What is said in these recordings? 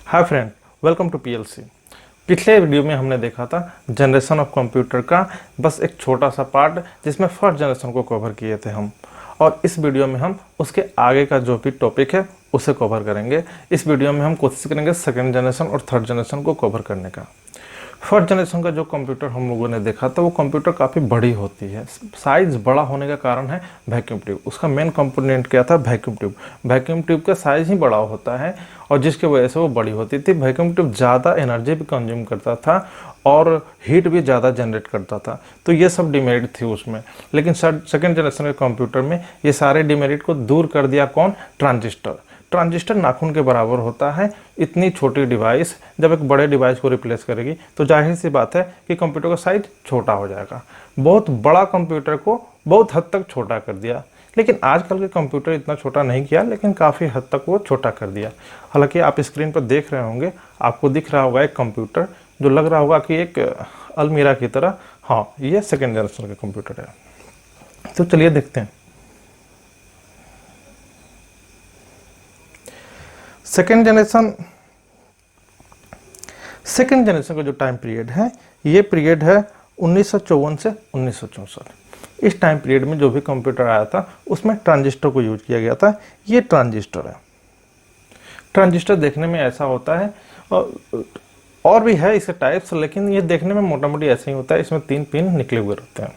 Hi friend, welcome to PLC. पिछले video में हमने देखा था जनरेशन ऑफ कंप्यूटर का बस एक छोटा सा पार्ट, जिसमें फर्स्ट जनरेशन को कवर किए थे हम। और इस वीडियो में हम उसके आगे का जो भी टॉपिक है उसे कवर करेंगे। इस वीडियो में हम कोशिश करेंगे सेकेंड जनरेशन और थर्ड जनरेशन को कवर करने का। फर्स्ट जनरेशन का जो कंप्यूटर हम लोगों ने देखा था वो कंप्यूटर काफ़ी बड़ी होती है। साइज़ बड़ा होने का कारण है वैक्यूम ट्यूब। उसका मेन कंपोनेंट क्या था? Vacuum tube. वैक्यूम ट्यूब का साइज़ ही बड़ा होता है और जिसकी वजह से वो बड़ी होती थी। वैक्यूम ट्यूब ज़्यादा एनर्जी भी कंज्यूम करता था और हीट भी ज़्यादा जनरेट करता था, तो ये सब डिमेरिट थी उसमें। लेकिन सेकेंड जनरेशन के कंप्यूटर में ये सारे डिमेरिट को दूर कर दिया। कौन? ट्रांजिस्टर। ट्रांजिस्टर नाखून के बराबर होता है। इतनी छोटी डिवाइस जब एक बड़े डिवाइस को रिप्लेस करेगी तो जाहिर सी बात है कि कंप्यूटर का साइज छोटा हो जाएगा। बहुत बड़ा कंप्यूटर को बहुत हद तक छोटा कर दिया। लेकिन आजकल के कंप्यूटर इतना छोटा नहीं किया, लेकिन काफ़ी हद तक वो छोटा कर दिया। हालांकि आप स्क्रीन पर देख रहे होंगे, आपको दिख रहा होगा एक कंप्यूटर जो लग रहा होगा कि एक अलमीरा की तरह। हाँ, ये सेकेंड जनरेशन का कंप्यूटर है। तो चलिए देखते हैं। सेकेंड जनरेशन का जो टाइम पीरियड है, ये पीरियड है 1954 से 1964। इस टाइम पीरियड में जो भी कंप्यूटर आया था उसमें ट्रांजिस्टर को यूज किया गया था। ये ट्रांजिस्टर है। ट्रांजिस्टर देखने में ऐसा होता है, और भी है इसके टाइप्स, लेकिन ये देखने में मोटा मोटी ऐसे ही होता है। इसमें 3 पिन निकले हुए रहते हैं।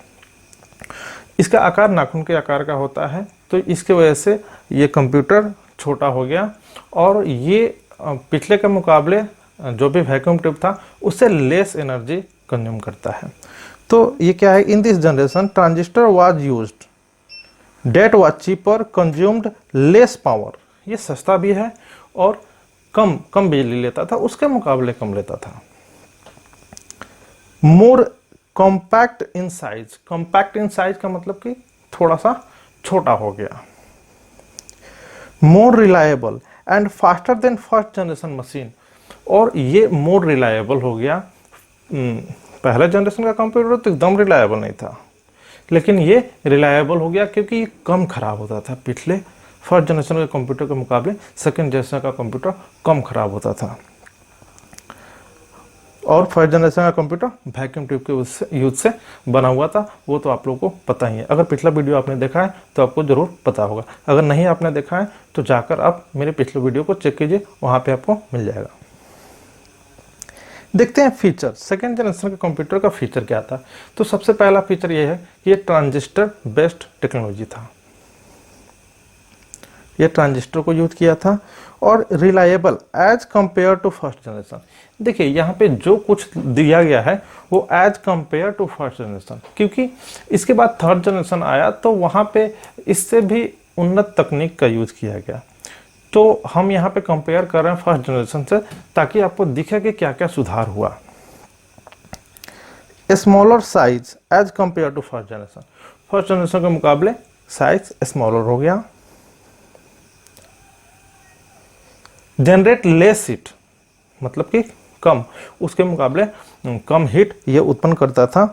इसका आकार नाखून के आकार का होता है, तो इसके वजह से ये कंप्यूटर छोटा हो गया। और ये पिछले के मुकाबले जो भी वैक्यूम ट्यूब था उससे लेस एनर्जी कंज्यूम करता है। तो ये क्या है? In this generation transistor was used that was cheaper, consumed less power. ये सस्ता भी है और कम बिजली लेता था, उसके मुकाबले कम लेता था। मोर compact in size. Compact in size का मतलब कि थोड़ा सा छोटा हो गया। More reliable and faster than first generation machine. और ये मोर रिलायबल हो गया। पहले जनरेशन का कंप्यूटर तो एकदम रिलायबल नहीं था, लेकिन ये रिलायबल हो गया क्योंकि ये कम खराब होता था। पिछले फर्स्ट जनरेशन के कंप्यूटर के मुकाबले सेकेंड जनरेशन का कंप्यूटर कम खराब होता था। और फर्स्ट जनरेशन का कंप्यूटर वैक्यूम ट्यूब के यूज से बना हुआ था, वो तो आप लोगों को पता ही है। अगर पिछला वीडियो आपने देखा है तो आपको ज़रूर पता होगा। अगर नहीं आपने देखा है तो जाकर आप मेरे पिछले वीडियो को चेक कीजिए, वहाँ पे आपको मिल जाएगा। देखते हैं फीचर। सेकेंड जनरेशन के कंप्यूटर का फीचर क्या था? तो सबसे पहला फीचर ये है कि ये ट्रांजिस्टर बेस्ड टेक्नोलॉजी था। ये ट्रांजिस्टर को यूज किया था और reliable as compare to first generation. देखिए यहाँ पे जो कुछ दिया गया है वो as compare to first generation, क्योंकि इसके बाद थर्ड जनरेशन आया तो वहाँ पे इससे भी उन्नत तकनीक का यूज किया गया। तो हम यहाँ पे कंपेयर कर रहे हैं फर्स्ट जनरेशन से, ताकि आपको दिखे कि क्या क्या सुधार हुआ। Smaller size as compare to first generation. First generation के मुकाबले साइज स्मॉलर हो गया। जनरेट लेस हीट, मतलब कि कम, उसके मुकाबले कम हीट ये उत्पन्न करता था।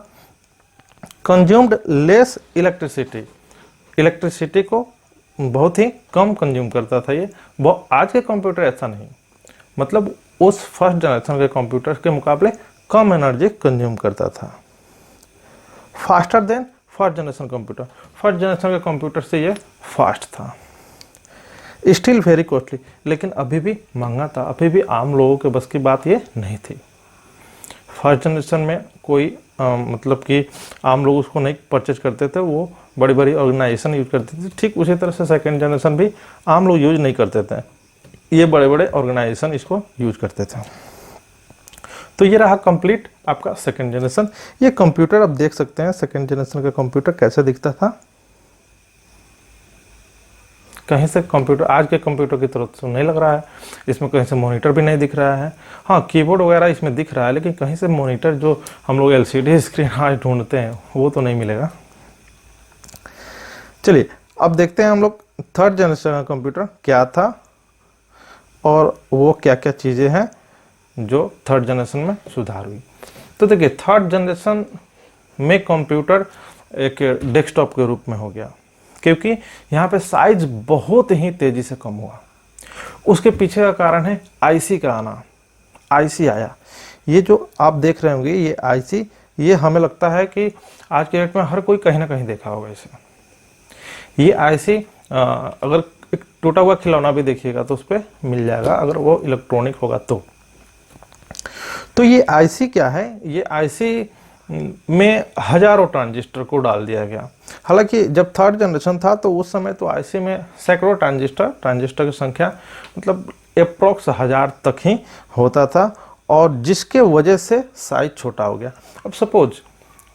Consumed less electricity. इलेक्ट्रिसिटी को बहुत ही कम कंज्यूम करता था ये। आज के कंप्यूटर ऐसा नहीं, मतलब उस फर्स्ट जनरेशन के कंप्यूटर के मुकाबले कम एनर्जी कंज्यूम करता था। Faster than first generation computer. First generation के कंप्यूटर से ये फास्ट था। स्टिल वेरी कॉस्टली, लेकिन अभी भी महंगा था। अभी भी आम लोगों के बस की बात ये नहीं थी। फर्स्ट जनरेशन में कोई मतलब कि आम लोग उसको नहीं परचेज करते थे, वो बड़ी बड़ी ऑर्गेनाइजेशन यूज करती थी। ठीक उसी तरह से सेकेंड जनरेशन भी आम लोग यूज नहीं करते थे, ये बड़े बड़े ऑर्गेनाइजेशन इसको यूज करते थे। तो ये रहा कंप्लीट आपका सेकेंड जनरेशन। ये कंप्यूटर आप देख सकते हैं सेकेंड जनरेशन का कंप्यूटर कैसे दिखता था। कहीं से कंप्यूटर आज के कंप्यूटर की तरह तो नहीं लग रहा है। इसमें कहीं से मॉनिटर भी नहीं दिख रहा है। हाँ, कीबोर्ड वगैरह इसमें दिख रहा है, लेकिन कहीं से मॉनिटर जो हम लोग एलसीडी स्क्रीन आज ढूंढते हैं वो तो नहीं मिलेगा। चलिए अब देखते हैं हम लोग थर्ड जनरेशन का कंप्यूटर क्या था और वो क्या क्या चीज़ें हैं जो थर्ड जनरेशन में सुधार हुई। तो देखिए, थर्ड जनरेशन में कंप्यूटर एक डेस्कटॉप के रूप में हो गया, क्योंकि यहाँ पे साइज बहुत ही तेज़ी से कम हुआ। उसके पीछे का कारण है आईसी का आना। आईसी आया, ये जो आप देख रहे होंगे ये आईसी, ये हमें लगता है कि आज के डेट में हर कोई कहीं ना कहीं देखा होगा इसे। ये आईसी अगर एक टूटा हुआ खिलौना भी देखिएगा तो उस पर मिल जाएगा, अगर वो इलेक्ट्रॉनिक होगा तो ये आईसी क्या है, ये आईसी में हजारों ट्रांजिस्टर को डाल दिया गया। हालांकि जब थर्ड जनरेशन था तो उस समय तो आईसी में सैकड़ों ट्रांजिस्टर की संख्या मतलब अप्रॉक्स 1000 तक ही होता था, और जिसके वजह से साइज छोटा हो गया। अब सपोज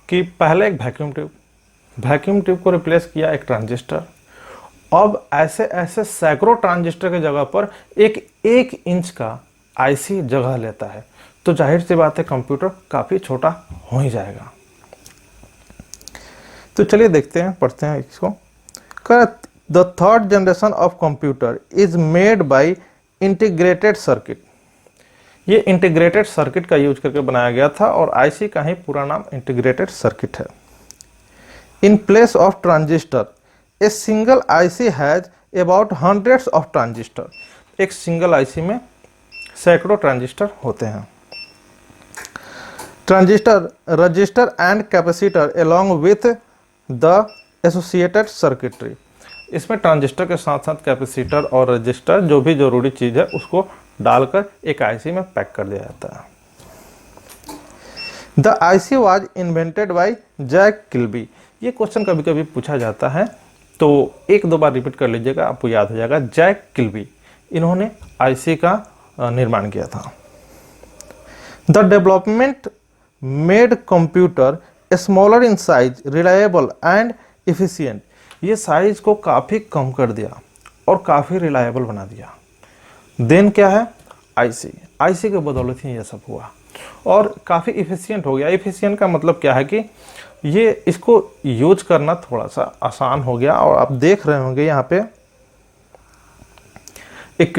कि पहले एक वैक्यूम ट्यूब को रिप्लेस किया एक ट्रांजिस्टर, अब ऐसे ऐसे सैकड़ों ट्रांजिस्टर की जगह पर एक इंच का आईसी जगह लेता है, तो जाहिर सी बात है कंप्यूटर काफ़ी छोटा हो ही जाएगा। तो चलिए देखते हैं, पढ़ते हैं इसको। The third generation of computer is made by integrated circuit. ये इंटीग्रेटेड सर्किट का यूज करके बनाया गया था, और आईसी का ही पूरा नाम इंटीग्रेटेड सर्किट है। In place of transistor a single IC has about hundreds of transistor. एक सिंगल आईसी में सैकड़ों ट्रांजिस्टर होते हैं। Transistor, register and capacitor along with the associated circuitry। इसमें ट्रांजिस्टर के साथ साथ कैपेसिटर और रजिस्टर, जो भी जरूरी चीज़ है उसको डालकर एक आईसी में पैक कर दिया जाता है। The IC was invented by Jack Kilby. ये क्वेश्चन कभी कभी पूछा जाता है, तो एक दो बार रिपीट कर लीजिएगा, आपको याद हो जाएगा। जैक किल्बी, इन्होंने आईसी का निर्माण किया था। The development made computer smaller in size, reliable and efficient. ये साइज को काफ़ी कम कर दिया और काफ़ी रिलायबल बना दिया। देन क्या है, आईसी के बदौलत ही ये सब हुआ, और काफ़ी इफिशिएंट हो गया। इफिशिएंट का मतलब क्या है कि ये इसको यूज करना थोड़ा सा आसान हो गया। और आप देख रहे होंगे यहाँ पे एक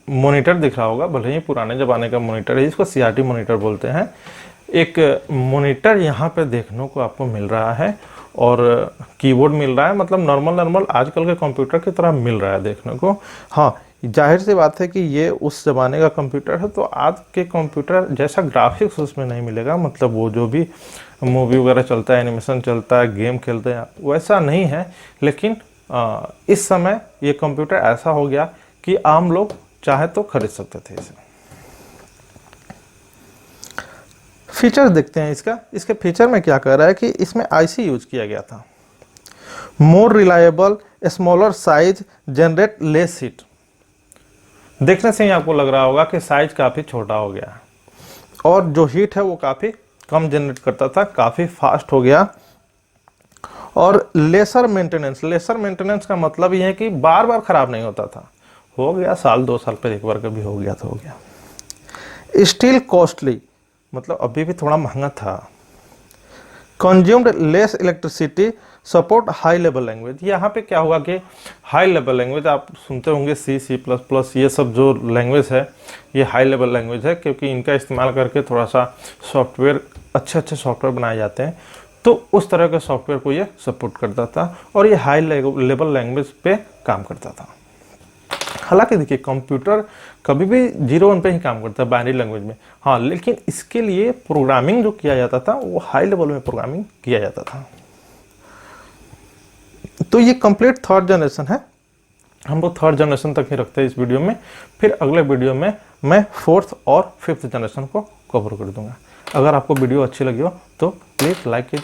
मॉनिटर दिख रहा होगा, भले ही पुराने ज़माने का मॉनिटर है, इसको सीआरटी मॉनिटर बोलते हैं। एक मॉनिटर यहाँ पे देखने को आपको मिल रहा है, और कीबोर्ड मिल रहा है, मतलब नॉर्मल आजकल के कंप्यूटर की तरह मिल रहा है देखने को। हाँ, जाहिर सी बात है कि ये उस ज़माने का कंप्यूटर है, तो आज के कंप्यूटर जैसा ग्राफिक्स उसमें नहीं मिलेगा, मतलब वो जो भी मूवी वगैरह चलता है, एनिमेशन चलता है, गेम खेलते हैं, वैसा नहीं है। लेकिन इस समय ये कंप्यूटर ऐसा हो गया कि आम लोग चाहे तो खरीद सकते थे इसे। फीचर्स देखते हैं इसके फीचर में क्या कह रहा है कि इसमें आईसी यूज किया गया था। More reliable, smaller size, generate less heat. देखने से ही आपको लग रहा होगा कि साइज काफ़ी छोटा हो गया, और जो हीट है वो काफ़ी कम जनरेट करता था, काफ़ी फास्ट हो गया। और लेसर मेंटेनेंस का मतलब ये है कि बार बार ख़राब नहीं होता था, हो गया साल 2 साल पर एक बार कभी हो गया तो हो गया। स्टिल कॉस्टली, मतलब अभी भी थोड़ा महंगा था। Consumed less electricity, support high level language. यहाँ पे क्या होगा कि हाई लेवल लैंग्वेज आप सुनते होंगे, C++, ये सब जो लैंग्वेज है ये हाई लेवल लैंग्वेज है, क्योंकि इनका इस्तेमाल करके थोड़ा सा सॉफ्टवेयर, अच्छे सॉफ्टवेयर बनाए जाते हैं, तो उस तरह के सॉफ्टवेयर को ये सपोर्ट करता था, और ये हाई लेवल लैंग्वेज पे काम करता था। हालांकि देखिए कंप्यूटर कभी भी 0 1 पे ही काम करता है बाइनरी लैंग्वेज में, हाँ, लेकिन इसके लिए प्रोग्रामिंग जो किया जाता था वो हाई लेवल में प्रोग्रामिंग किया जाता था। तो ये कंप्लीट थर्ड जनरेशन है, हम लोग थर्ड जनरेशन तक ही रखते हैं इस वीडियो में। फिर अगले वीडियो में मैं 4th और 5th जनरेशन को कवर कर दूंगा। अगर आपको वीडियो अच्छी लगी हो तो प्लीज़ लाइक कीजिए।